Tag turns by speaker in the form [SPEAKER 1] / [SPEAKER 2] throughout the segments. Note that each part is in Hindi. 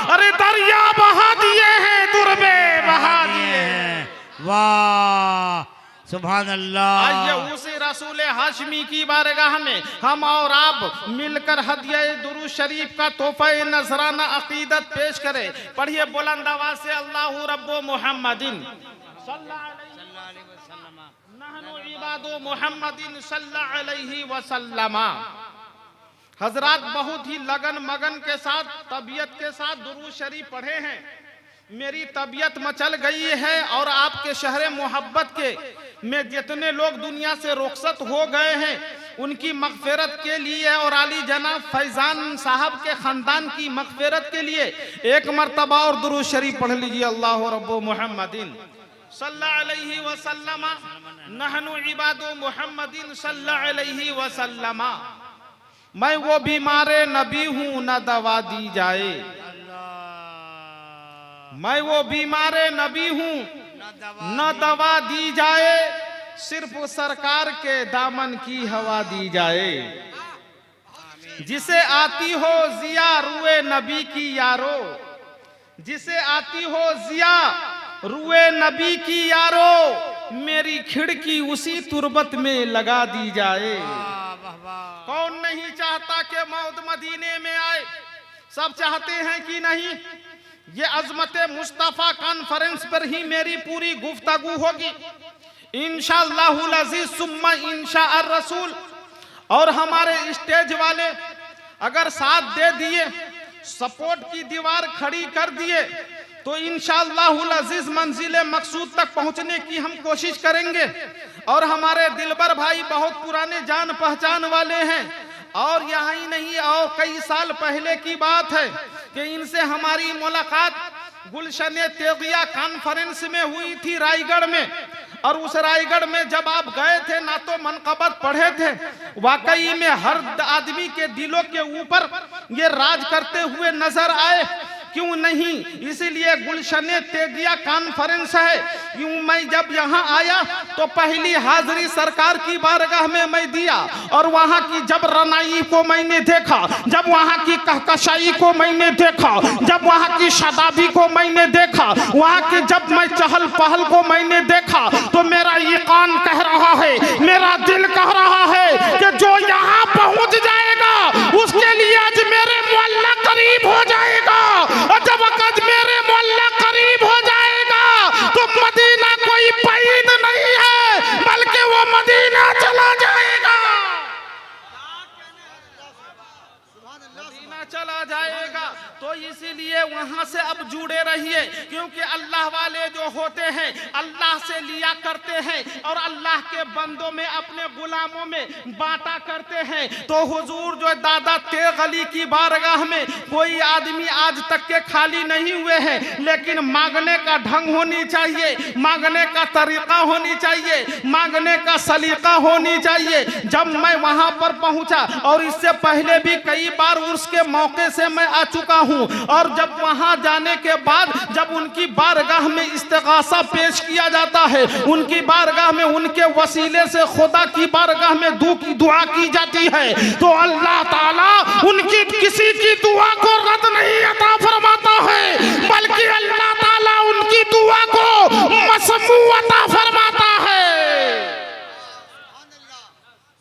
[SPEAKER 1] अरे दरिया बहा दिए हैं, दुर्बे बहा दिए हैं।
[SPEAKER 2] वाह सुभान अल्लाह।
[SPEAKER 1] आइए उसी रसूल हाशमी की बारगाह में हम और आप मिलकर हदिया दुरूद शरीफ का तोहफा नजराना अकीदत पेश करें। पढ़िए बुलंद आवाज से, अल्लाहु रब्बु मुहम्मदिन सल्लल्लाहु अलैहि वसल्लम, नहनु इबादु मुहम्मदिन सल्लल्लाहु अलैहि वसल्लम। हजरात बहुत ही लगन मगन के साथ, तबीयत के साथ दुरूद शरीफ पढ़े हैं। मेरी तबीयत मचल गई है और आपके शहर मोहब्बत के में जितने लोग दुनिया से रुखसत हो गए हैं उनकी मगफिरत के लिए और आली जनाब फैजान साहब के खानदान की मगफिरत के लिए एक मर्तबा और दुरूद शरीफ पढ़ लीजिए। अल्लाहु रब्बु मुहम्मदिन सल्लल्लाहु अलैहि वसल्लम, नहनु इबादु मुहम्मदिन सल्लल्लाहु अलैहि वसल्लम। मैं वो बीमारे नबी हूँ न दवा दी जाए, मैं वो बीमारे नबी हूँ न दवा दी जाए, सिर्फ सरकार के दामन की हवा दी जाए। जिसे आती हो जिया रुए नबी की यारो, जिसे आती हो जिया रुए नबी की यारो, मेरी खिड़की उसी तुरबत में लगा दी जाए। कौन नहीं चाहता कि मौत मदीने में आए? सब चाहते हैं कि नहीं? ये अजमत मुस्तफा कॉन्फ्रेंस पर ही मेरी पूरी गुफ्तगू होगी इंशाअल्लाहुल अजीज सुम्मा इंशाअ रसूल। और हमारे स्टेज वाले अगर साथ दे दिए, सपोर्ट की दीवार खड़ी कर दिए, तो इंशाअल्लाहुल अजीज मंजिल मकसूद तक पहुंचने की हम कोशिश करेंगे। और हमारे दिलबर भाई बहुत पुराने जान पहचान वाले हैं, और यहाँ ही नहीं और कई साल पहले की बात है कि इनसे हमारी मुलाकात गुलशन तेगिया कॉन्फ्रेंस में हुई थी रायगढ़ में। और उस रायगढ़ में जब आप गए थे ना तो मनकबत पढ़े थे, वाकई में हर आदमी के दिलों के ऊपर ये राज करते हुए नजर आए। क्यों नहीं, इसीलिए गुलशन तेगिया कॉन्फ्रेंस है। यूं मैं जब यहाँ आया तो पहली हाजिरी सरकार की बारगाह में मैं दिया, और वहाँ की जब रनाई को मैंने देखा, जब वहाँ की कहकशाई को मैंने देखा, जब वहाँ की शदाबी को मैंने देखा, वहाँ के जब मैं चहल पहल को मैंने देखा, तो मेरा यकीन कह रहा है, मेरा दिल कह रहा है कि जो यहाँ पहुँच जाएगा उसके लिए आज मेरे मोहल्ला करीब हो जाएगा। और जब वक़्त मेरे मोहल्ला करीब हो जाएगा तो मदीना कोई बैद नहीं है, बल्कि वो मदीना चला जाएगा, मदीना चला जाएगा। तो इसीलिए वहां से अब जुड़े रहिए, क्योंकि अल्लाह वाले जो होते हैं अल्लाह से लिया करते हैं और अल्लाह के बंदों में अपने गुलामों में बांटा करते हैं। तो हुजूर जो दादा तेग अली की बारगाह में कोई आदमी आज तक के खाली नहीं हुए हैं, लेकिन मांगने का ढंग होनी चाहिए, मांगने का तरीका होनी चाहिए, मांगने का सलीका होनी चाहिए। जब मैं वहां पर पहुंचा, और इससे पहले भी कई बार उसके मौके से मैं आ चुका हूं, और जब वहां जाने के बाद जब उनकी बारगाह में इस्तिगासा पेश किया जाता है, उनकी बारगाह में उनके वसीले से खुदा की बारगाह में दुआ की जाती है, तो अल्लाह ताला उनकी किसी की दुआ को रद्द नहीं अता फरमाता है, बल्कि अल्लाह ताला उनकी दुआ को मसमू अता फरमाता है,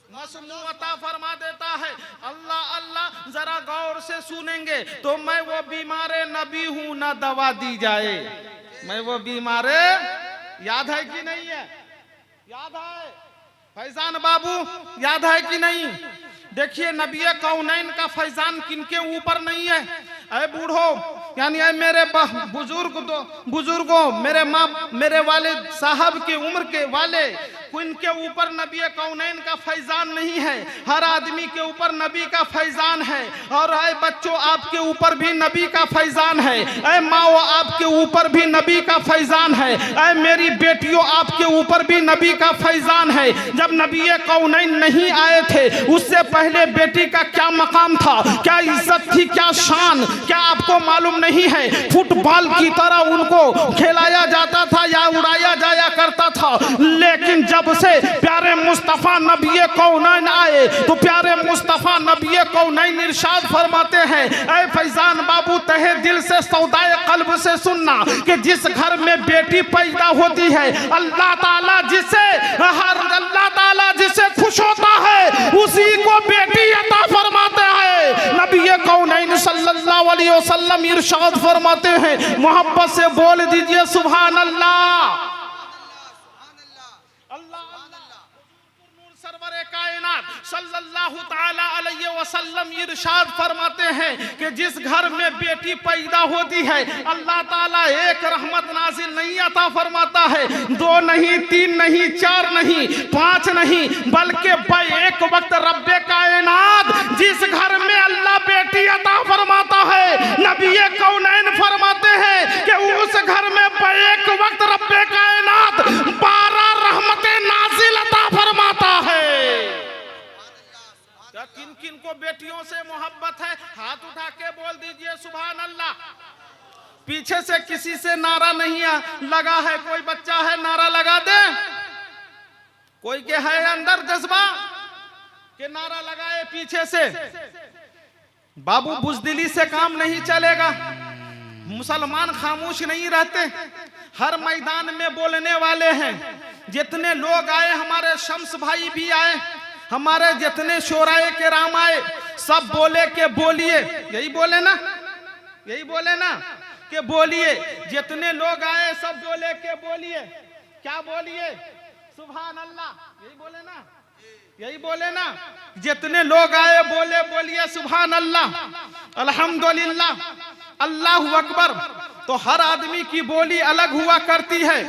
[SPEAKER 1] मसमू अता फरमा देता है। अल्लाह अल्लाह जरा गौर से सुनेंगे तो मैं वो बीमारे नबी हूं ना दवा दी जाए। मैं वो बीमारे, याद है कि नहीं है? याद है फैजान बाबू, याद है कि नहीं? देखिए नबी कौनैन का फैजान किनके ऊपर नहीं है? अरे बूढ़ो, यानी मेरे बुजुर्गों, मेरे माँ, मेरे वाले साहब के उम्र के वाले, इनके ऊपर नबी कौनैन का फैजान नहीं है। हर आदमी के ऊपर नबी का फैजान है। और आए बच्चों, आपके ऊपर भी नबी का फैजान है। ऐ माओ, आपके ऊपर भी नबी का फैजान है। ऐ मेरी बेटियों, आपके ऊपर भी नबी का फैजान है। जब नबी कौनैन नहीं आए थे, उससे पहले बेटी का क्या मकाम था, क्या इज्जत थी, क्या शान, क्या आपको मालूम नहीं है? फुटबॉल की तरह उनको खिलाया जाता था या उड़ाया जाया करता था। था, लेकिन जब से प्यारे मुस्तफ़ा नबी कौनैन आए तो प्यारे मुस्तफ़ा नबी कौनैन इरशाद फरमाते हैं, ऐ फैजान बाबू तहे दिल से सौदाए कल्ब से सुनना कि जिस घर में बेटी पैदा होती है अल्लाह ताला जिसे खुश होता है उसी को बेटी अता फरमाते हैं। नबी कौनैन सल्लल्लाहु अलैहि वसल्लम इरशाद फरमाते हैं, मोहब्बत से बोल दीजिए सुभान अल्लाह। सरवरे कायनात सल्लल्लाहु ताला अलैहि वसल्लम इरशाद फरमाते हैं कि जिस घर में बेटी पैदा होती है अल्लाह ताला एक रहमत नाजिल नहीं अता फरमाता है, 2 नहीं 3 नहीं 4 नहीं 5 नहीं, बल्कि एक वक्त रब्बे कायनात जिस घर में अल्लाह बेटी अता फरमाता है नबी कौनैन फरमाते हैं कि उस घर में एक वक्त रब्बे कायनात 12 रहमतें नाजिल अता फरमाता है। किन किन को बेटियों से मोहब्बत है हाथ उठा के बोल दीजिए सुभान अल्लाह। पीछे से किसी से नारा नहीं लगा है, कोई बच्चा है नारा लगा दे, कोई के है अंदर जज्बा के नारा लगाए पीछे से। बाबू बुजदिली से काम नहीं चलेगा, मुसलमान खामोश नहीं रहते, हर मैदान में बोलने वाले हैं। जितने लोग आए, हमारे शम्स भाई भी आए, हमारे जितने शोराए के राम आए, सब बोले के बोलिए, यही बोले ना, यही बोले ना कि बोलिए। जितने लोग आए सब बोले के बोलिए, क्या बोलिए? सुभान अल्लाह, यही बोले ना, यही बोले ना। जितने लोग आए बोले बोलिए सुभान अल्लाह, अल्हम्दुलिल्लाह, अल्लाहु अकबर। तो हर आदमी की बोली अलग हुआ करती है।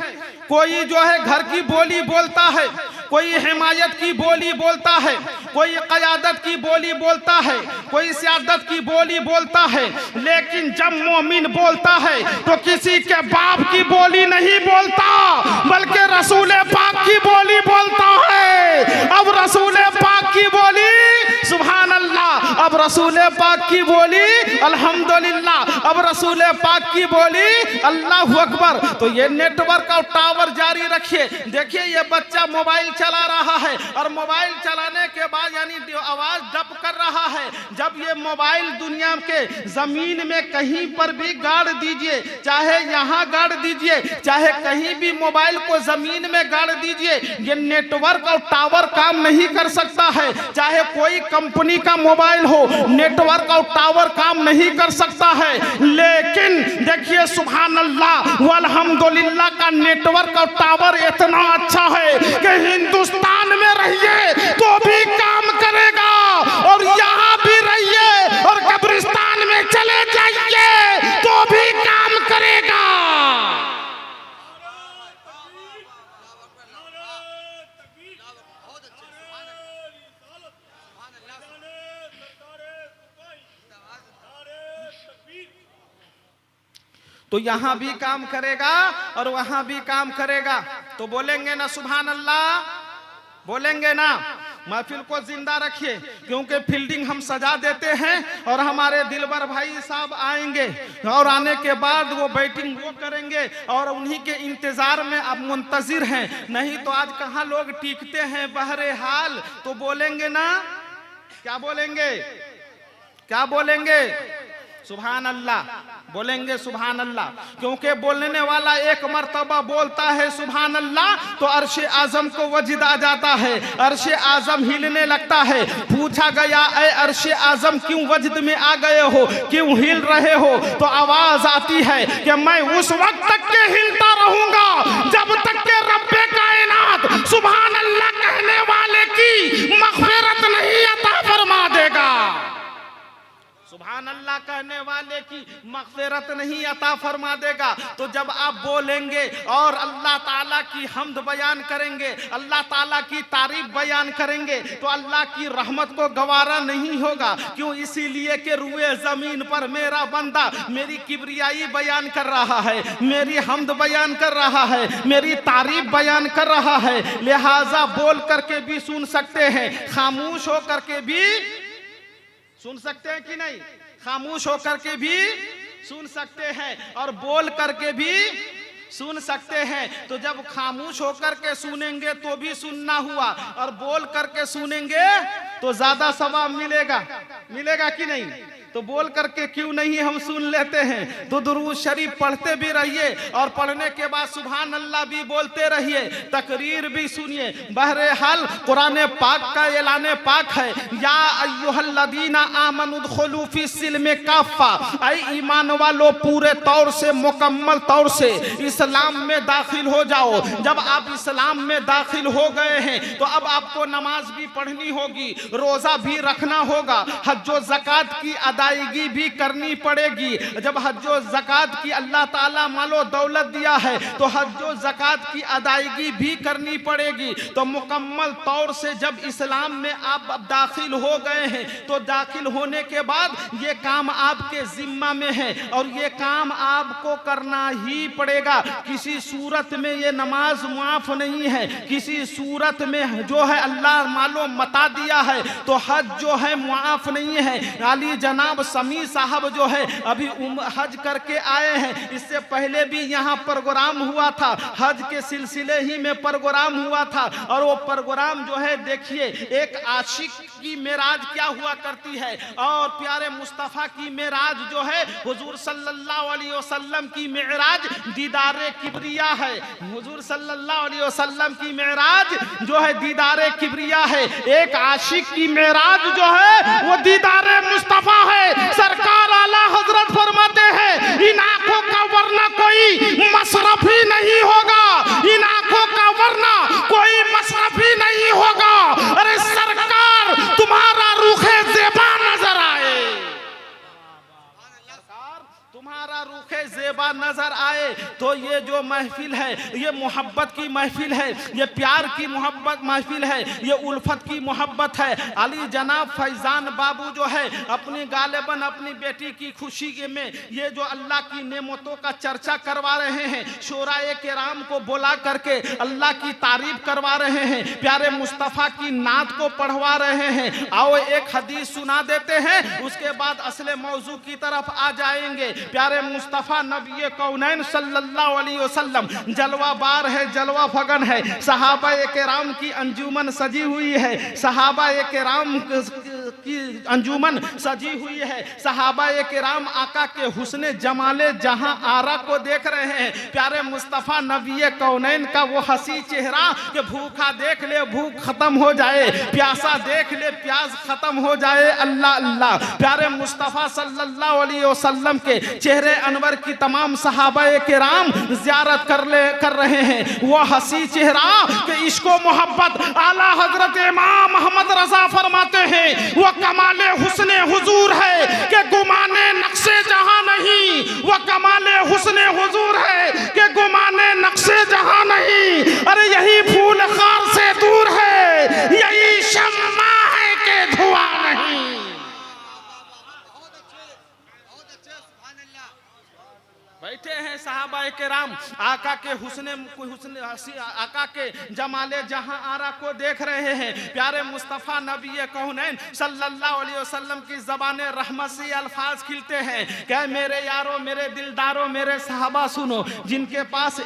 [SPEAKER 1] कोई जो है घर की बोली बोलता है, कोई हिमायत की बोली बोलता है, कोई क़यादत की बोली बोलता है, कोई सियादत की बोली बोलता है। लेकिन जब मोमिन बोलता है तो किसी के बाप की बोली नहीं बोलता, बल्कि रसूल पाक की बोली बोलता है। अब रसूल पाक की बोली सुभान अल्लाह, अब रसूल पाक की बोली अल्हम्दुलिल्लाह, अब रसूल पाक की बोली अल्लाहु अकबर। तो ये नेटवर्क और टावर जारी रखिए। देखिए ये बच्चा मोबाइल चला रहा है और मोबाइल चलाने के बाद यानी आवाज डब कर रहा है। जब ये मोबाइल दुनिया के जमीन में कहीं पर भी गाड़ दीजिए, चाहे यहाँ गाड़ दीजिए, चाहे कहीं भी मोबाइल को जमीन में गाड़ दीजिए, ये नेटवर्क और टावर काम नहीं कर सकता है। चाहे कोई कंपनी का मोबाइल हो, नेटवर्क और टावर काम नहीं कर सकता है। लेकिन देखिए सुभान अल्लाह वल्हम्दुलिल्लाह का नेटवर्क और टावर इतना अच्छा है कि हिंदुस्तान में रहिए तो भी काम करेगा, और यहाँ भी रहिए और कब्रिस्तान में चले जाइए तो भी काम करेगा। तो यहाँ भी काम करेगा और वहाँ भी काम करेगा। तो बोलेंगे ना सुभान अल्लाह, बोलेंगे ना। महफिल को जिंदा रखिए, क्योंकि फील्डिंग हम सजा देते हैं और हमारे दिलबर भाई साहब आएंगे और आने के बाद वो बैटिंग वो करेंगे और उन्हीं के इंतजार में आप मुंतजिर हैं। नहीं तो आज कहाँ लोग टीकते हैं बहरे हाल। तो बोलेंगे ना, क्या बोलेंगे, क्या बोलेंगे? सुभान अल्लाह, बोलेंगे सुभान अल्लाह। क्योंकि बोलने वाला एक मर्तबा बोलता है सुभान अल्लाह तो अर्श आजम को वजद आ जाता है, अर्श आजम हिलने लगता है। पूछा गया ऐ अर्श आजम क्यों वजद में आ गए हो, क्यों हिल रहे हो? तो आवाज आती है कि मैं उस वक्त तक के हिलता रहूंगा जब तक के रब्बे कायनात सुभान अल्लाह कहने वाले की मग़फ़िरत नहीं अता फरमा देगा। सुभान अल्लाह कहने वाले की मग़फ़िरत नहीं अता फरमा देगा। तो जब आप बोलेंगे और अल्लाह ताला की हम्द बयान करेंगे, अल्लाह ताला की तारीफ बयान करेंगे, तो अल्लाह की रहमत को गवारा नहीं होगा। क्यों? इसीलिए कि रुए ज़मीन पर मेरा बंदा मेरी किब्रियाई बयान कर रहा है, मेरी हम्द बयान कर रहा है, मेरी तारीफ बयान कर रहा है। लिहाजा बोल करके भी सुन सकते हैं, खामोश हो करके भी सुन सकते हैं कि नहीं? खामोश होकर के भी सुन सकते हैं और बोल करके भी सुन सकते हैं। तो जब खामोश होकर के सुनेंगे तो भी सुनना हुआ, और बोल करके सुनेंगे तो ज्यादा सवाब मिलेगा। मिलेगा कि नहीं? तो बोल करके क्यों नहीं हम सुन लेते हैं। तो दुरूद शरीफ पढ़ते भी रहिए और पढ़ने के बाद सुभान अल्लाह भी बोलते रहिए, तकरीर भी सुनिए। बहरहाल कुरान पाक का ऐलान पाक है, या अय्युहल्लज़ीना आमनु उदखुलू फिस्सिल्मि काफ़ा, ऐ ईमान वालों पूरे तौर से मुकम्मल तौर से इस्लाम में दाखिल हो जाओ। जब आप इस्लाम में दाखिल हो गए हैं तो अब आपको नमाज भी पढ़नी होगी, रोजा भी रखना होगा, हज ज़कात की अदायगी भी करनी पड़ेगी। जब हज्जो ज़कात की अल्लाह ताला मालो दौलत दिया है तो हज्जो ज़कात की अदायगी भी करनी पड़ेगी। तो मुकम्मल तौर से जब इस्लाम में आप दाखिल हो गए हैं तो दाखिल होने के बाद ये काम आपके जिम्मा में है और ये काम आपको करना ही पड़ेगा। किसी सूरत में ये नमाज माफ नहीं है, किसी सूरत में जो है अल्लाह मालो मता दिया है तो हज जो है माफ नहीं है। अली जनाब समी साहब जो है अभी हज करके आए हैं, इससे पहले भी यहाँ प्रोग्राम हुआ था, हज के सिलसिले ही में प्रोग्राम हुआ था। और वो प्रोग्राम जो है देखिए, एक आशिक की मेराज क्या हुआ करती है और प्यारे मुस्तफ़ा की मेराज जो है हुजूर सल्लल्लाहु अलैहि वसल्लम की मेराज दीदारे किबरिया है। हुजूर सल्लल्लाहु अलैहि वसल्लम की मेराज जो है दीदारे किबरिया है। एक आशिक की मेराज जो है वो दीदारे मुस्तफ़ा है। सरकार आला हजरत फरमाते हैं, इन आंखों का वरना कोई मसरफ ही नहीं होगा, इन आंखों का वरना कोई मसरफ ही नहीं होगा। अरे सरकार तुम्हारा रूखे ज़ेबा नजर आए, तुम्हारा रूखे ज़ेबा नजर आए। तो ये जो महफिल है ये मोहब्बत की महफिल है, ये प्यार की मोहब्बत महफिल है, ये उल्फत की मोहब्बत है। अली जनाब फैजान बाबू जो है अपनी गालिबन अपनी बेटी की खुशी में ये जो अल्लाह की नेमतों का चर्चा करवा रहे हैं, शोराए किराम को बुला करके अल्लाह की तारीफ करवा रहे हैं, प्यारे मुस्तफ़ा की नात को पढ़वा रहे हैं। आओ एक हदीस सुना देते हैं, उसके बाद असले मौजू की तरफ आ जाएंगे। प्यारे मुस्तफ़ा नबी कौनैन सल्लल्लाहु अलैहि वसल्लम जलवा बार है, जलवा फगन है। सहाबा किराम की अंजुमन सजी हुई है, सहाबा किराम की अंजुमन सजी हुई है। सहाबा किराम आका के हुस्ने जमाले जहां आरा को देख रहे हैं। प्यारे मुस्तफ़ा नबी कौनैन का वो हंसी चेहरा कि भूखा देख ले भूख खत्म हो जाए, प्यासा देख ले प्यास खत्म हो जाए। अल्लाह अल्लाह। प्यारे मुस्तफ़ा सल्लल्लाहु अलैहि वसल्लम के चेहरे अनवर की तमाम सहाबा किराम ज़ियारत कर रहे हैं। वो हंसी चेहरा कि इश्को मोहब्बत आला हजरत इमाम मोहम्मद रज़ा फरमाते हैं, वो कमाले हुस्ने हुजूर है कि गुमाने नक्शे जहां नहीं, वो कमाले हुस्ने हुजूर है कि गुमाने नक्शे जहां नहीं। अरे यही फूल खार से दूर है, यही शम्मा है कि धुआं नहीं। बैठे हैं सहाबा किराम आका के हुस्ने आका के जमाले जहां आरा को देख रहे हैं। प्यारे मुस्तफ़ा नबी कौनैन सल्लल्लाहु अलैहि वसल्लम की ज़बाने रहमत से अल्फाज खिलते हैं, क्या मेरे यारों मेरे दिलदारों मेरे सहाबा सुनो, जिनके पास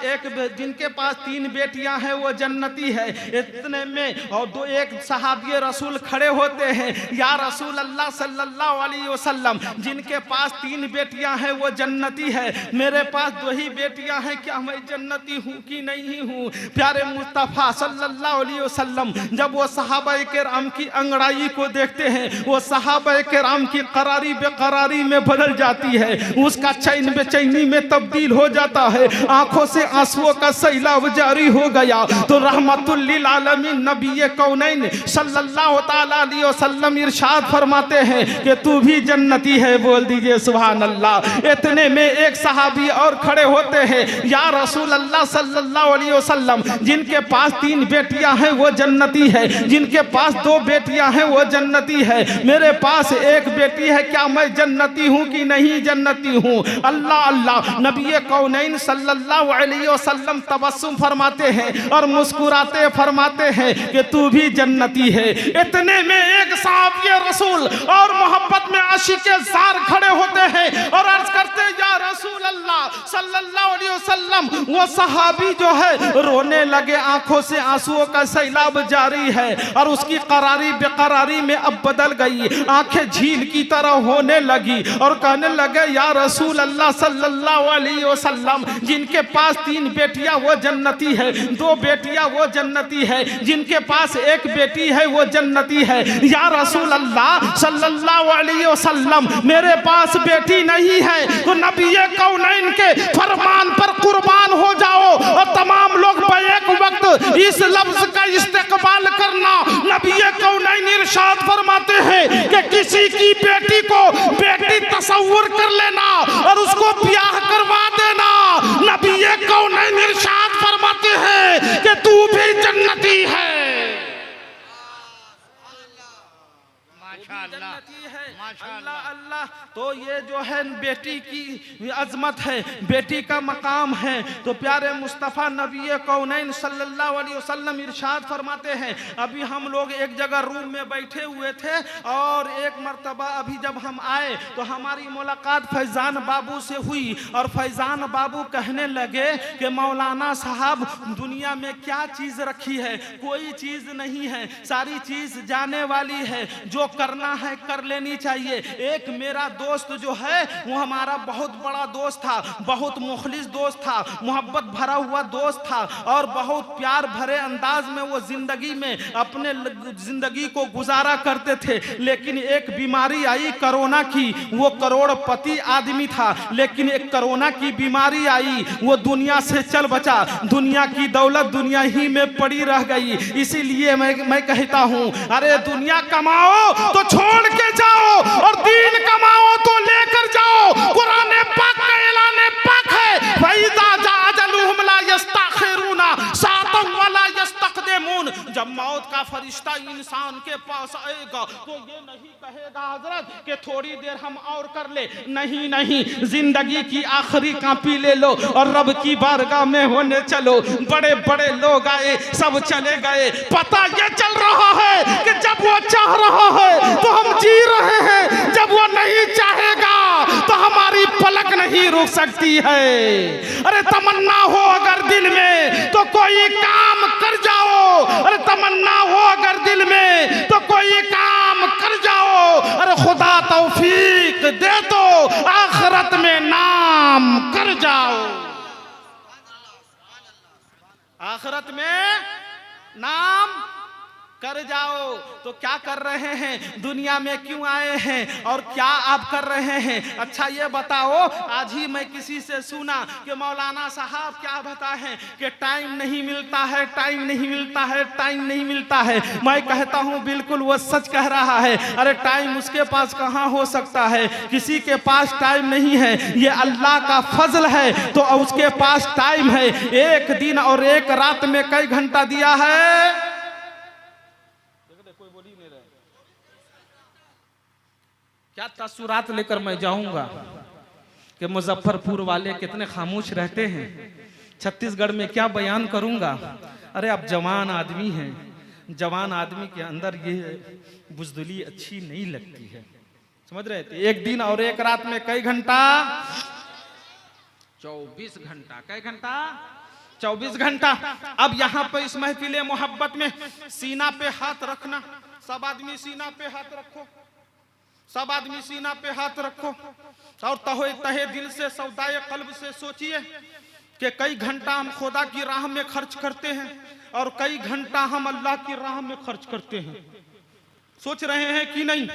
[SPEAKER 1] 3 बेटियां हैं वो जन्नती है। इतने में और एक सहाबी रसूल खड़े होते हैं, या रसूल अल्लाह सल्लल्लाहु अलैहि वसल्लम जिनके पास 3 बेटियां हैं वो जन्नती है, मेरे पास 2 ही बेटियां हैं, क्या मैं जन्नती हूँ कि नहीं हूँ? प्यारे मुस्तफ़ा सल्लल्लाहु अलैहि वसल्लम जब वो सहाबा किराम की अंगड़ाई को देखते हैं, वो सहाबा किराम की करारी बेकरारी में बदल जाती है, उसका चैन बेचैनी में तब्दील हो जाता है, आंखों से आंसुओं का सैलाब जारी हो गया। तो रहमतुल लिल आलमीन नबी कौनैन सल्लल्लाहु ताला अलैहि वसल्लम इरशाद फरमाते हैं कि तू भी जन्नती है। बोल दीजिए सुभान अल्लाह। इतने में एक सहाबी और खड़े होते हैं, या रसूल अल्लाह सल्लल्लाहु अलैहि वसल्लम जिनके पास 3 बेटियां हैं वो जन्नती है, जिनके पास 2 बेटियां हैं वो जन्नती है, मेरे पास 1 बेटी है, क्या मैं जन्नती हूँ कि नहीं जन्नती हूँ? अल्लाह अल्लाह। नबी कौनैन सल्लल्लाहु अलैहि वसल्लम तबस्सुम फरमाते हैं और मुस्कुराते फरमाते हैं कि तू भी जन्नती है। इतने में एक सहाबी रसूल और मोहब्बत में आशिक ज़ार खड़े होते हैं और अर्ज करते, या रसूल अल्लाह सल्लल्लाहु अलैहि वसल्लम, वो सहाबी जो है रोने लगे, आंखों से आंसुओं का सैलाब जारी है और उसकी करारी बेकरारी में अब बदल गई, आंखें झील की तरह होने लगी और कहने लगे या रसूल अल्लाह सल्लल्लाहु अलैहि वसल्लम, जिनके पास 3 बेटियां वो जन्नती है, 2 बेटियां वो जन्नती है, जिनके पास 1 बेटी है वो जन्नती है। या रसूल अल्लाह सल्लल्लाहु अलैहि वसल्लम, मेरे पास बेटी नहीं है, तो नबी कौनैन के फरमान पर कुर्बान हो जाओ और तमाम लोग एक वक्त इस लफ्ज का इस्तेकबाल करना। नबी कौनैन इरशाद फरमाते हैं कि किसी की बेटी को बेटी तसव्वुर कर लेना और उसको ब्याह करवा देना। नबी कौनैन इरशाद फरमाते हैं कि तू भी जन्नती है, जन्नती है। अल्लाह अल्लाह। तो ये जो है बेटी की अजमत है, बेटी का मकाम है। तो प्यारे मुस्तफ़ा नबी कौनैन सल्लल्लाहु अलैहि वसल्लम इरशाद फरमाते हैं, अभी हम लोग एक जगह रूम में बैठे हुए थे और एक मर्तबा अभी जब हम आए तो हमारी मुलाकात फैज़ान बाबू से हुई और फैज़ान बाबू कहने लगे कि मौलाना साहब, दुनिया में क्या चीज़ रखी है? कोई चीज़ नहीं है, सारी चीज़ जाने वाली है, जो करना है कर लेनी चाहिए। एक मेरा दोस्त जो है वो हमारा बहुत बड़ा दोस्त था, बहुत मुखलिस दोस्त था, मोहब्बत भरा हुआ दोस्त था और बहुत प्यार भरे अंदाज में वो जिंदगी में अपने जिंदगी को गुजारा करते थे। लेकिन एक बीमारी आई कोरोना की, वो करोड़पति आदमी था, लेकिन एक कोरोना की बीमारी आई, वो दुनिया से चल बचा, दुनिया की दौलत दुनिया ही में पड़ी रह गई। इसीलिए मैं कहता हूँ, अरे दुनिया कमाओ तो छोड़ के जाओ और दीन कमाओ तो लेकर जाओ। कुरान पाक का ऐलान पाक है, फैज़ा जाअजलुहुम ला यस्तखिरूना सातम वला यस्तक़दिमून। जब मौत का फरिश्ता इंसान के पास आएगा तो ये नहीं कहेगा हजरत कि थोड़ी देर हम और कर ले, नहीं नहीं, जिंदगी की आखिरी कापी ले लो और रब की बारगाह में होने चलो। बड़े बड़े लोग आए, सब चले गए, पता ये चल रहा है कि जब वो चाह रहा है तो हम जी रहे हैं, जब वो नहीं चाहेगा तो हमारी पलक नहीं रुक सकती है। अरे तमन्ना हो अगर दिल में तो कोई काम कर जाओ, अरे तमन्ना हो अगर दिल में तो कोई काम कर जाओ। अरे खुदा तौफीक दे तो आखिरत में नाम कर जाओ, आखिरत में नाम कर जाओ। तो क्या कर रहे हैं, दुनिया में क्यों आए हैं और क्या आप कर रहे हैं? अच्छा ये बताओ, आज ही मैं किसी से सुना कि मौलाना साहब क्या बताएं कि टाइम नहीं मिलता है, टाइम नहीं मिलता है, टाइम नहीं मिलता है। मैं कहता हूँ बिल्कुल वो सच कह रहा है। अरे टाइम उसके पास कहाँ हो सकता है, किसी के पास टाइम नहीं है, ये अल्लाह का फजल है तो उसके पास टाइम है। एक दिन और एक रात में कई घंटा दिया है? क्या तसुरात लेकर मैं जाऊंगा कि मुजफ्फरपुर वाले कितने खामोश रहते हैं, छत्तीसगढ़ में क्या बयान करूंगा। अरे अब जवान आदमी हैं, जवान आदमी के अंदर ये बुजदिली अच्छी नहीं लगती है, समझ रहे थे? एक दिन और एक रात में कई घंटा? 24 घंटा। कई घंटा? 24 घंटा। अब यहाँ पे इस महफिल मोहब्बत में सीना पे हाथ रखना, सब आदमी सीना पे हाथ रखो, सब आदमी सीना पे हाथ रखो और तहे दिल से सौदाए कल्ब से सोचिए कि कई घंटा हम खुदा की राह में खर्च करते हैं और कई घंटा हम अल्लाह की राह में खर्च करते हैं। सोच रहे हैं कि नहीं?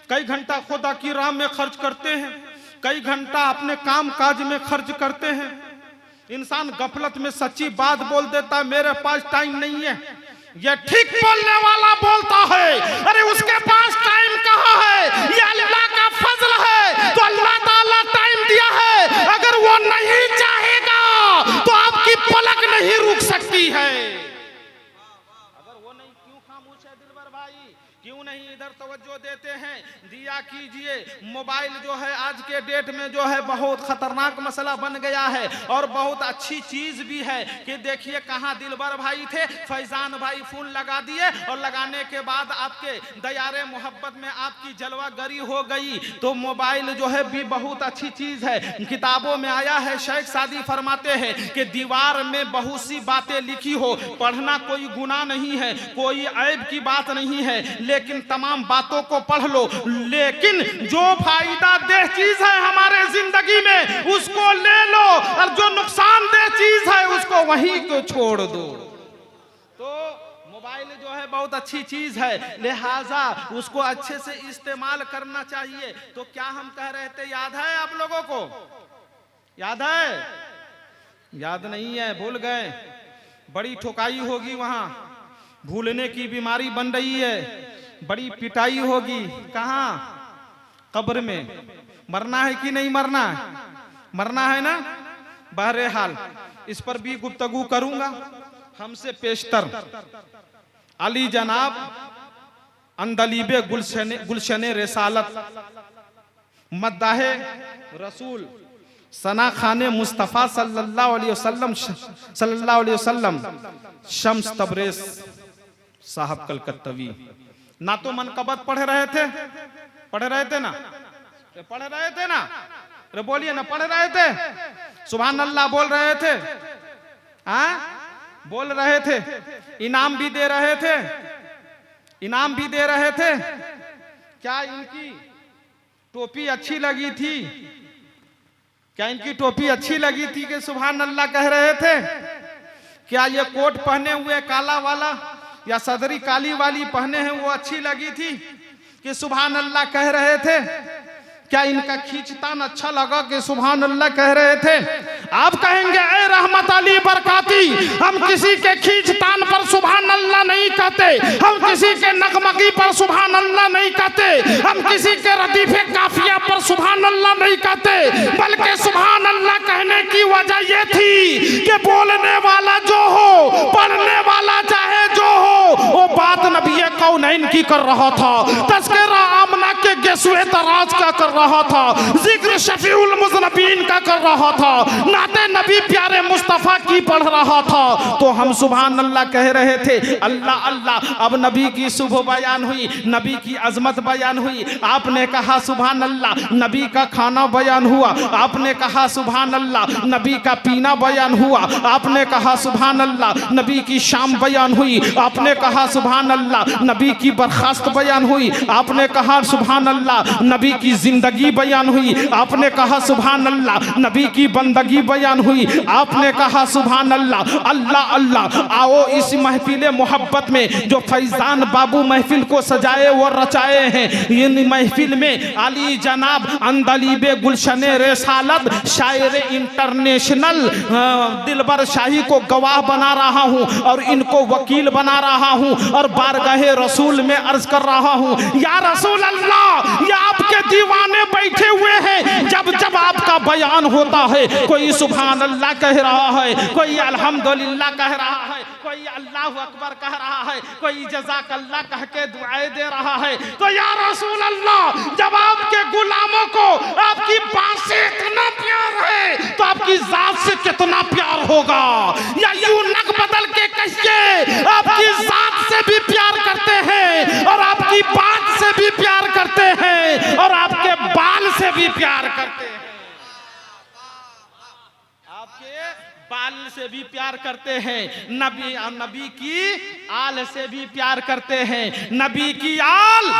[SPEAKER 1] कई घंटा खुदा की राह में खर्च करते हैं, कई घंटा अपने काम काज में खर्च करते हैं। इंसान गफलत में सच्ची बात बोल देता है, मेरे पास टाइम नहीं है। ये ठीक बोलने वाला बोलता है, अरे उसके पास टाइम कहाँ है? ये अल्लाह का फजल है, तो अल्लाह ताला टाइम दिया है। अगर वो नहीं चाहेगा तो आपकी पलक नहीं रुक सकती है। अगर वो नहीं, क्यों खामोश है दिलबर भाई? क्यों नहीं इधर तवज्जो देते हैं, दिया कीजिए। मोबाइल जो है आज के डेट में जो है बहुत खतरनाक मसला बन गया है और बहुत अच्छी चीज भी है कि देखिए कहाँ दिलबर भाई थे, फैजान भाई फोन लगा दिए और लगाने के बाद आपके दयारे मोहब्बत में आपकी जलवागरी हो गई। तो मोबाइल जो है भी बहुत अच्छी चीज है। किताबों में आया है, शेख सादी फरमाते हैं कि दीवार में बहुत सी बातें लिखी हो, पढ़ना कोई गुनाह नहीं है, कोई ऐब की बात नहीं है, लेकिन तमाम बातों को पढ़ लो, लेकिन जो फायदा देह चीज है हमारे जिंदगी में उसको ले लो और जो नुकसानदेह चीज है उसको वहीं को छोड़ दो। तो मोबाइल जो है बहुत अच्छी चीज है, लिहाजा उसको अच्छे से इस्तेमाल करना चाहिए। तो क्या हम कह रहे थे, याद है आप लोगों को? याद है? याद नहीं है, भूल गए? बड़ी ठोकाई होगी वहां, भूलने की बीमारी बन रही है, बड़ी पिटाई होगी। कहां? कब्र में। मरना है कि नहीं मरना है? मरना है ना। बहरहाल इस पर भी गुफ्तगू करूंगा। हमसे पेशतर अली जनाब अंदलीबे गुलशने रिसालत मद्दाहे रसूल सना खाने मुस्तफ़ा सल्लल्लाहु अलैहि वसल्लम शम्स तबरेज साहब कलकत्तवी। ना तो मनकबत पढ़ रहे थे ना? पढ़ रहे थे ना? अरे बोलिए ना, पढ़ रहे थे? सुभान अल्लाह बोल रहे थे? बोल रहे थे। इनाम भी दे रहे थे, इनाम भी दे रहे थे। क्या इनकी टोपी अच्छी लगी थी? क्या इनकी टोपी अच्छी लगी थी कि सुभान अल्लाह कह रहे थे? क्या ये कोट पहने हुए काला वाला या सदरी काली वाली पहने हैं वो अच्छी लगी थी कि सुभान अल्लाह कह रहे थे? क्या इनका खींचतान अच्छा लगा कि सुभान अल्लाह कह रहे थे? आप कहेंगे ए रहमत अली बरकाती, हम किसी के खींचतान पर सुभान अल्लाह नहीं कहते, हम किसी के नगमगी पर सुभान अल्लाह नहीं कहते, हम किसी के रदीफे काफिया पर सुभान अल्लाह नहीं कहते, बल्कि सुभान अल्लाह कहने की वजह यह थी कि बोलने वाला जो हो, पढ़ने वाला चाहे जो हो, वो बात नबी कौनैन की कर रहा था, तज़किरा आमना के गेसुए तराज का कर रहा था, जिक्र शफीउल मुज़नबीन का कर रहा था, नाते नबी प्यारे मुस्तफ़ा की पढ़ रहा था। तो हम सुभान अल्लाह कह रहे थे, अल्लाह अल्लाह। अब नबी की सुबह बयान हुई, नबी की अजमत बयान हुई, आपने कहा सुभान अल्लाह। नबी का खाना बयान हुआ, आपने कहा सुभान अल्लाह। नबी का पीना बयान हुआ, आपने कहा सुभान अल्लाह। नबी की शाम बयान हुई, आपने कहा सुभान अल्लाह। नबी की बर्खास्त बयान हुई, आपने कहा सुभान अल्लाह। नबी की जिंदगी बयान हुई, आपने कहा सुभान अल्लाह। नबी की बंदगी बयान हुई, आपने कहा सुभान अल्लाह। अल्लाह अल्लाह। आओ इस महफिल मोहब्बत में जो फैजान बाबू महफिल को सजाए और रचाए हैं, इन महफिल में अली जनाब अंदलीबे गुलशने रिसालत शायर इंटरनेशनल दिलबर शाही को गवाह बना रहा हूँ और इनको वकील बना रहा हूँ और बारगाहे रसूल में अर्ज कर रहा हूँ, या रसूल अल्लाह, या आपके दीवाने बैठे हुए हैं। जब जब आपका बयान होता है, कोई सुभान अल्लाह कह रहा है, कोई अल्हम्दुलिल्लाह कह रहा है, कोई अल्लाह अकबर कह रहा है, कोई जज़ाक अल्लाह कह के दुआएं दे रहा है। तो या रसूल अल्लाह, जब आपके गुलामों को आपकी बात से इतना प्यार है तो आपकी जात से कितना प्यार होगा। या यूं नक बदल के कहिए, आपकी जात से भी प्यार करते हैं और आपकी बात से भी प्यार करते हैं और आपके बाल से भी प्यार करते हैं, आपके बाल से भी प्यार करते हैं, नबी की आल से भी प्यार करते हैं। नबी की आल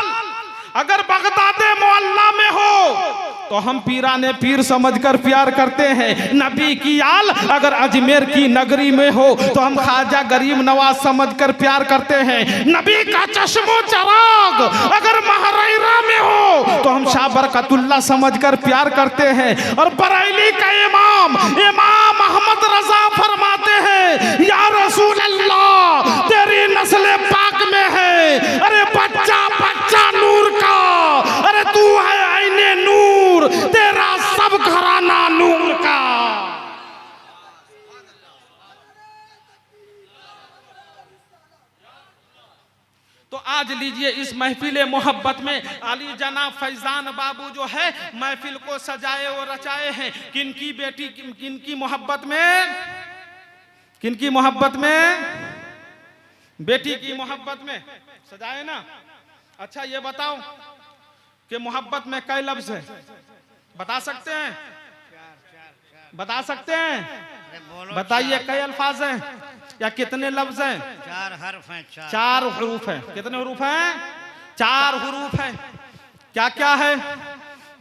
[SPEAKER 1] अगर बगदादे मोहल्ला में हो तो हम पीराने पीर समझकर प्यार करते हैं। नबी की आल अगर अजमेर की नगरी में हो तो हम ख्वाजा गरीब नवाज समझकर प्यार करते हैं। नबी का चश्मो चराग अगर महरैरा में हो तो हम शाह बरकतुल्लाह समझकर प्यार करते हैं। और बरेली का इमाम अहमद रजा फरमाते हैं, या रसूल अल्लाह, तेरी नस्ल पाक में है, अरे बच्चा बच्चा नूर का, अरे तू है आईने नूर, तेरा सब घराना नूर का। तो आज आज लीजिए इस महफिल मोहब्बत में अली जनाब फैजान बाबू जो है महफिल को सजाए और रचाए हैं। किनकी बेटी, किनकी मोहब्बत में, किनकी मोहब्बत में, बेटी की मोहब्बत में सजाए ना। अच्छा ये बताओ कि मोहब्बत में कई लफ्ज है, बता सकते हैं? बता सकते हैं? बताइए कई अल्फाज हैं या कितने लफ्ज हैं?
[SPEAKER 2] 4 हर्फ हैं।
[SPEAKER 1] 4 हरूफ हैं। कितने हरूफ हैं? 4 हरूफ हैं। क्या क्या है?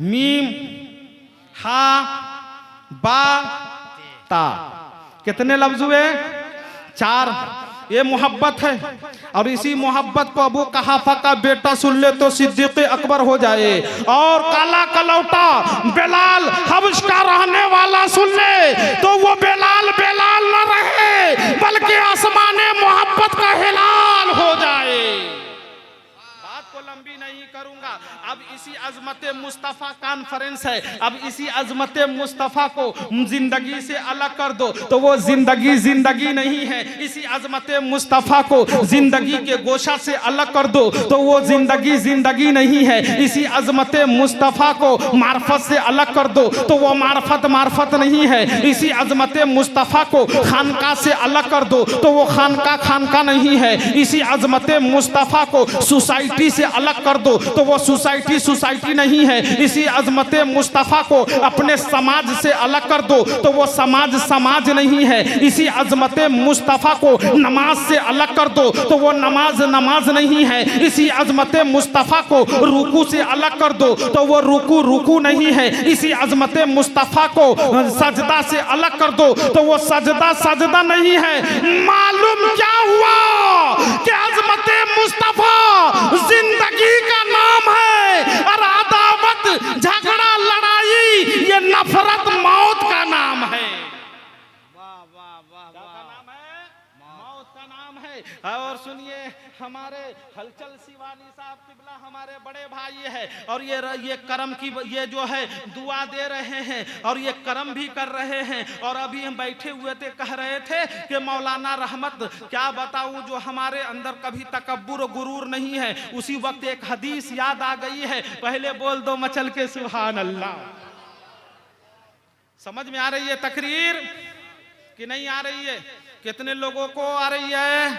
[SPEAKER 1] मीम, हा, बा, ता। कितने लफ्ज हुए? 4। ये मोहब्बत है और इसी मोहब्बत को अबू कहाफा का बेटा सुन ले तो सिद्दीक अकबर हो जाए, और काला कलौटा बेलाल हबश का रहने वाला सुन ले तो वो बेलाल बेलाल न रहे बल्कि आसमाने मोहब्बत का हिलाल हो जाए। बात को लंबी नहीं करूंगा। अब इसी अजमत मुस्तफ़ा कॉन्फ्रेंस है, अब इसी अजमत मुस्तफ़ा को जिंदगी से अलग कर दो तो वो जिंदगी जिंदगी नहीं है। इसी अजमत मुस्तफ़ा को जिंदगी के गोशा से अलग कर दो तो वो जिंदगी जिंदगी नहीं है। इसी अजमत मुस्तफ़ा को मार्फत से अलग कर दो तो वो मार्फत मार्फत नहीं है। इसी अजमत मुस्तफ़ा को खानका से अलग कर दो तो वो खानका खानका नहीं है। इसी अजमत मुस्तफ़ा को सोसाइटी से अलग कर दो तो वो सोसाइटी सोसाइटी नहीं है। इसी अजमत मुस्तफ़ा को अपने समाज से अलग कर दो तो वो समाज समाज नहीं है। इसी अजमत मुस्तफ़ा को नमाज से अलग कर दो तो वो नमाज नमाज नहीं है। इसी अजमत मुस्तफ़ा को रुकू से अलग कर दो तो वो रुकू रुकू नहीं है। इसी अजमत मुस्तफ़ा को सजदा से अलग कर दो तो वो सजदा सजदा नहीं है। मालूम क्या हुआ कि अजमत मुस्तफ़ा जिंदगी का नाम है और अदावत झगड़ा लड़ाई ये नफरत मौत का नाम है। मौत का नाम है। और सुनिए हमारे हलचल शिवानी साहब किबला हमारे बड़े भाई है और ये करम की ये जो है दुआ दे रहे हैं और ये करम भी कर रहे हैं। और अभी हम बैठे हुए थे कह रहे थे कि मौलाना रहमत क्या बताऊं जो हमारे अंदर कभी तकब्बुर गुरूर नहीं है। उसी वक्त एक हदीस याद आ गई है, पहले बोल दो मचल के सुभान अल्लाह। समझ में आ रही है तकरीर कि नहीं आ रही है? कितने लोगों को आ रही है?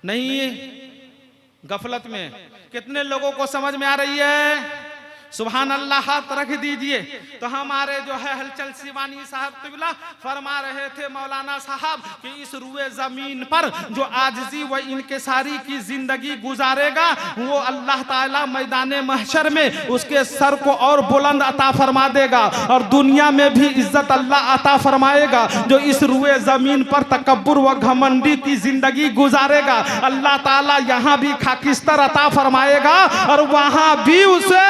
[SPEAKER 1] नहीं, गफलत में। कितने लोगों को समझ में आ रही है? सुभान अल्लाह हाथ रख दीजिए। तो हमारे जो है हलचल शिवानी साहब किबला फरमा रहे थे मौलाना साहब कि इस रुए जमीन पर जो आजिज़ी व इनकिसारी की जिंदगी गुजारेगा वो अल्लाह ताला मैदान महशर में उसके सर को और बुलंद अता फरमा देगा और दुनिया में भी इज्जत अल्लाह अता फरमाएगा। जो इस रुए जमीन पर तकब्बुर व घमंडी की जिंदगी गुजारेगा अल्लाह ताला यहाँ भी खाकिस्तर अता फरमाएगा और वहाँ भी उसे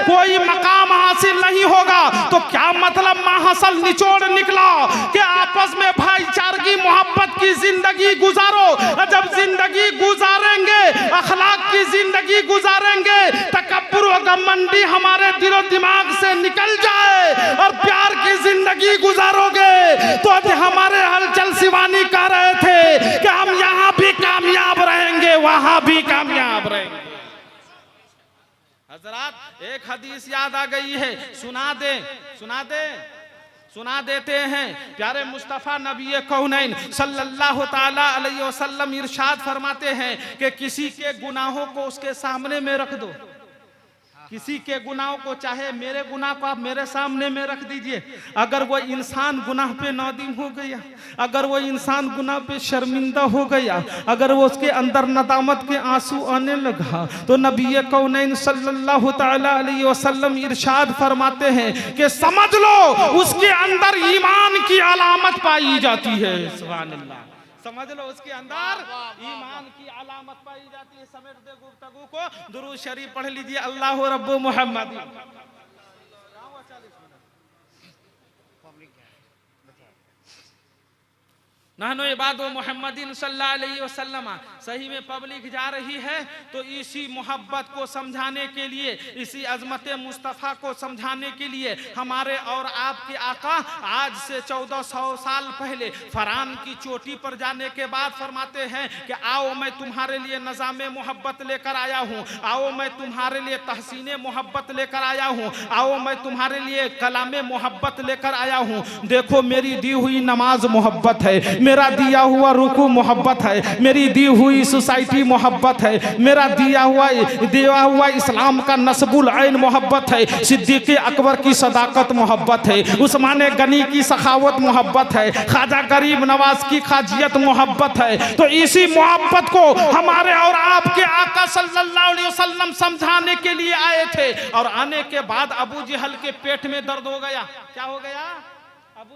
[SPEAKER 1] कोई मकाम हासिल नहीं होगा। तो क्या मतलब महासल निचोड़ निकला कि आपस में भाईचारगी मोहब्बत की जिंदगी गुजारो। जब जिंदगी गुजारेंगे अखलाक की जिंदगी गुजारेंगे तकब्बुर और घमंडी हमारे दिलो दिमाग से निकल जाए और प्यार की जिंदगी गुजारोगे तो हमारे हलचल शिवानी कह रहे थे कि हम यहाँ भी कामयाब रहेंगे वहां भी कामयाब रहेंगे। हजरात एक हदीस याद आ गई है, सुना देते हैं। प्यारे मुस्तफ़ा नबी कौनैन सल्लल्लाहु ताला अलैहि वसल्लम इरशाद फरमाते हैं कि किसी के गुनाहों को उसके सामने में रख दो। किसी के गुनाहों को, चाहे मेरे गुनाह को आप मेरे सामने में रख दीजिए, अगर वो इंसान गुनाह पे नादिम हो गया, अगर वो इंसान गुनाह पे शर्मिंदा हो गया, अगर वो उसके अंदर नदामत के आंसू आने लगा तो नबी कौनैन सल्लल्लाहु ताला अलैहि वसल्लम इरशाद फरमाते हैं कि समझ लो उसके अंदर ईमान की अलामत पाई जाती है। सुभान अल्लाह, समझ लो उसके अंदर ईमान की अलामत पाई जाती है। समेट दे गुफ्तगू को दुरूद शरीफ पढ़ लीजिए। अल्लाह रब्बु मोहम्मद। नहनो इबादो मोहम्मदीन सल्लल्लाहु अलैहि वसल्लम। सही में पब्लिक जा रही है तो इसी मोहब्बत को समझाने के लिए, इसी अजमत मुस्तफ़ा को समझाने के लिए हमारे और आपके आका आज से 1400 साल पहले फरान की चोटी पर जाने के बाद फरमाते हैं कि आओ मैं तुम्हारे लिए नज़ामे मोहब्बत लेकर आया हूँ, आओ मैं तुम्हारे लिए तहसीने मोहब्बत लेकर आया हूँ, आओ मैं तुम्हारे लिए कलामे मोहब्बत लेकर आया हूँ। देखो मेरी दी हुई नमाज मोहब्बत है, मेरा दिया हुआ रुकू मोहब्बत है, मेरी दी हुई सोसाइटी मोहब्बत है, मेरा दिया हुआ इस्लाम का नस्बुल ऐन मोहब्बत है, सिद्दीक़ अकबर की सदाकत मोहब्बत है, उस्मान गनी की सखावत मोहब्बत है, ख्वाजा गरीब नवाज की खाजियत मोहब्बत है। तो इसी मोहब्बत को हमारे और आपके आका सल्लल्लाहु अलैहि वसल्लम समझाने के लिए आए थे। और आने के बाद अबू जहल के पेट में दर्द हो गया। क्या हो गया? अबू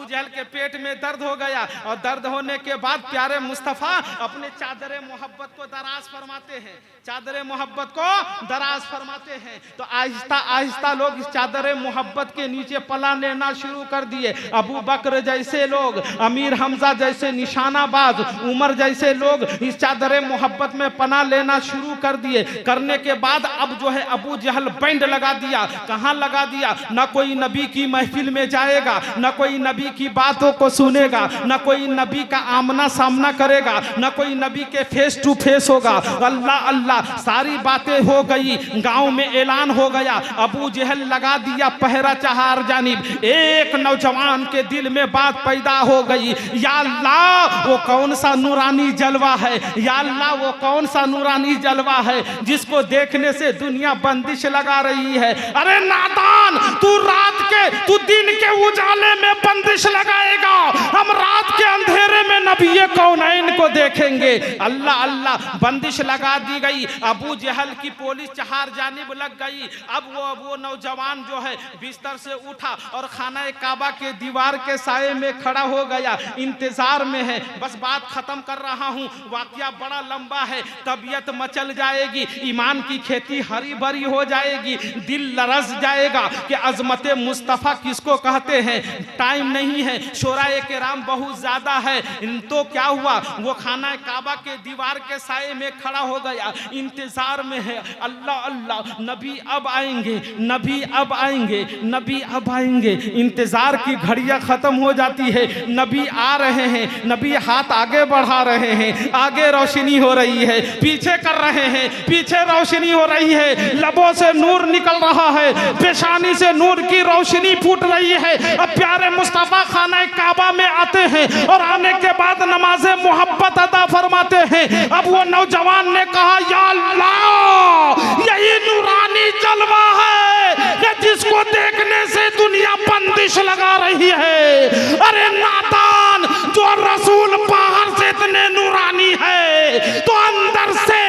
[SPEAKER 1] जहल के पेट में दर्द हो गया। और दर्द होने के बाद प्यारे मुस्तफ़ा अपने चादर मोहब्बत को दराज फरमाते हैं, चादर मोहब्बत को दराज फरमाते हैं। तो आहिस्ता आहिस्ता लोग इस चादर मोहब्बत के नीचे पला लेना शुरू कर दिए। अबू बकर जैसे लोग, अमीर हमजा जैसे निशानाबाज, उमर जैसे लोग इस चादर मोहब्बत में पना लेना शुरू कर दिए। करने के बाद अब जो है अबू जहल बैंड लगा दिया। कहाँ लगा दिया? न कोई नबी की महफिल में जाएगा, न कोई नबी की बातों को सुनेगा, न कोई नबी का आमना सामना करेगा, न कोई नबी के फेस टू फेस होगा। अल्लाह अल्लाह सारी बातें हो गई, गांव में ऐलान हो गया। अबू जहल लगा दिया पहरा चार जानिब। एक नौजवान के दिल में बात पैदा हो गई, या अल्लाह वो कौन सा नूरानी जलवा है, या अल्लाह वो कौन सा नूरानी जलवा है जिसको देखने से दुनिया बंदिश लगा रही है। अरे नादान, तू दिन के उजाले में बंदिश लगाएगा, हम रात के अंधेरे में नबी कौनैन को देखेंगे। अल्लाह अल्लाह बंदिश लगा दी गई। अबू जहल की पुलिस चार जानिब लग गई। अब वो नौजवान जो है बिस्तर से उठा और खाना काबा के दीवार के साये में खड़ा हो गया, इंतजार में है। बस बात खत्म कर रहा हूँ, वाकया बड़ा लंबा है, तबीयत मचल जाएगी, ईमान की खेती हरी भरी हो जाएगी, दिल लरस जाएगा कि अजमत मुस्तफ़ा किसको कहते हैं। टाइम नहीं है, शोराए किराम बहुत ज्यादा है। तो क्या हुआ, वो खाना काबा के दीवार के साये में खड़ा हो गया, इंतजार में है। अल्लाह अल्लाह, नबी अब आएंगे, नबी अब आएंगे, नबी अब आएंगे। इंतजार की घड़ियां खत्म हो जाती है, नबी आ रहे हैं, नबी हाथ आगे बढ़ा रहे हैं, आगे रोशनी हो रही है, पीछे कर रहे हैं, पीछे रोशनी हो रही है, लबों से नूर निकल रहा है, पेशानी से नूर की रोशनी फूट रही है। अब प्यारे मुस्तफ़ा खाना काबा में आते हैं और आने के बाद नमाज़े मोहब्बत अदा फरमाते हैं। अब वो नौजवान ने कहा, या अल्लाह, यही नूरानी जलवा है कि जिसको देखने से दुनिया बंदिश लगा रही है। अरे नादान, जो रसूल बाहर से इतने नूरानी है तो अंदर से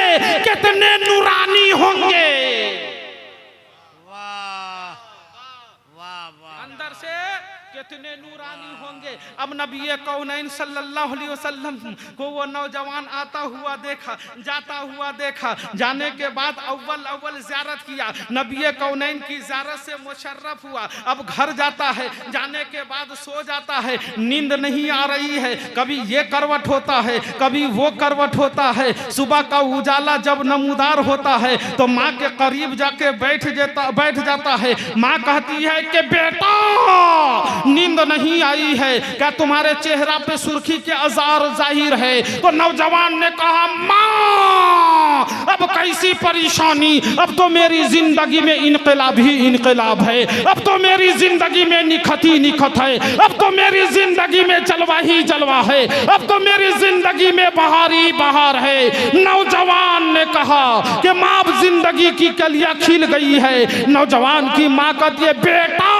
[SPEAKER 1] कितने नूरानी होंगे। अंदर से कितने नूरानी होंगे। अब नबी कौनैन सल्लल्लाहु अलैहि वसल्लम को वो नौजवान आता हुआ देखा, जाता हुआ देखा। जाने के बाद अव्वल ज़ियारत किया, नबी कौनैन की ज़ियारत से मुशर्रफ हुआ। अब घर जाता है, जाने के बाद सो जाता है, नींद नहीं आ रही है, कभी ये करवट होता है, कभी वो करवट होता है। सुबह का उजाला जब नमूदार होता है तो माँ के करीब जाके बैठ जाता है। माँ कहती है कि बेटा नींद नहीं आई है क्या, तुम्हारे चेहरा पे सुर्खी के आज़ार जाहिर है। तो नौजवान ने कहा, माँ अब कैसी परेशानी, अब तो मेरी जिंदगी में इनकलाब ही इनकलाब है, अब तो मेरी जिंदगी में निखत ही निखत है, अब तो मेरी जिंदगी में जलवा ही जलवा है, अब तो मेरी जिंदगी में बहार ही बहार है। नौजवान ने कहा कि माँ अब जिंदगी की कलियां खिल गई है। नौजवान की माँ कहती है, बेटा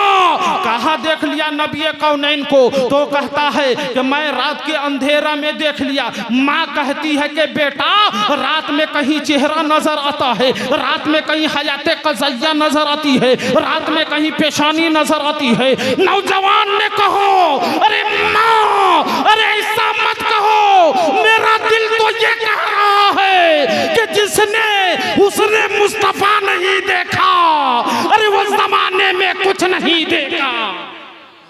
[SPEAKER 1] कहाँ देख लिया नबी कौनैन को? तो कहता है कि मैं रात के अंधेरा में देख लिया। माँ कहती है कि बेटा रात में कहीं चेहरा नजर आता है, रात में कहीं हयाते कज़ैया नजर आती है, रात में कहीं पेशानी नजर आती है। नौजवान ने कहो, अरे माँ, अरे ऐसा मत कहो, मेरा दिल तो ये कह रहा है कि उसने मुस्तफा नहीं देखा, अरे वो जमाने में कुछ नहीं देखा।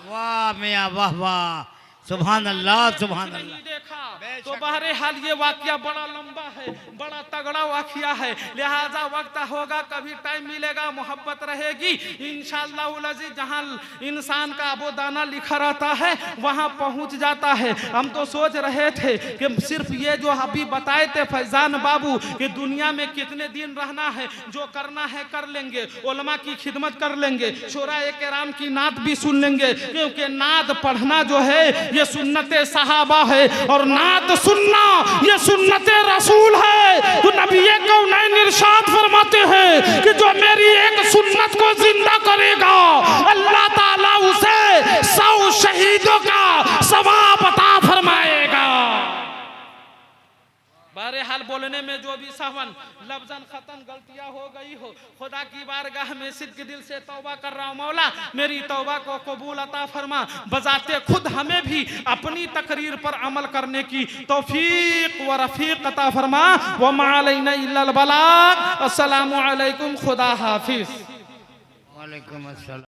[SPEAKER 2] वाह मियां वाह वाह, सुभान अल्लाह सुभान अल्लाह।
[SPEAKER 1] नहीं देखा तो बहरहाल ये वाकया बड़ा लंबा है, बड़ा तगड़ा वाकया है, लिहाजा वक्त होगा कभी टाइम मिलेगा मोहब्बत रहेगी इंशाअल्लाह अज़ीज़। जहाँ इंसान का अबोदाना लिखा रहता है वहाँ पहुँच जाता है। हम तो सोच रहे थे कि सिर्फ ये जो अभी बताए थे फैजान बाबू कि दुनिया में कितने दिन रहना है, जो करना है कर लेंगे, उलमा की खिदमत कर लेंगे, शोराए किराम की नात भी सुन लेंगे, क्योंकि नात पढ़ना जो है ये सुन्नते सहाबा है और नात सुनना ये सुन्नते रसूल है। तो नबी कौनैन इरशाद फरमाते हैं कि जो मेरी एक सुन्नत को जिंदा करेगा अल्लाह ताला उसे 100 शहीदों का सवाब अता फरमाएगा। बहरहाल बोलने में जो भी सहवन लफ्जन खतन गलतियां हो गई हो, खुदा की बारगाह में सिद्ध दिल से तौबा कर रहा हूं, मौला मेरी तौबा को कबूल अता फरमा। बजाते खुद हमें भी अपनी तकरीर पर अमल करने की तौफीक व रफीक अता फरमा। व मा अलैना इल्लल बलाग। अस्सलामु अलैकुम, खुदा हाफिज।
[SPEAKER 2] वालेकुम अस्सलाम।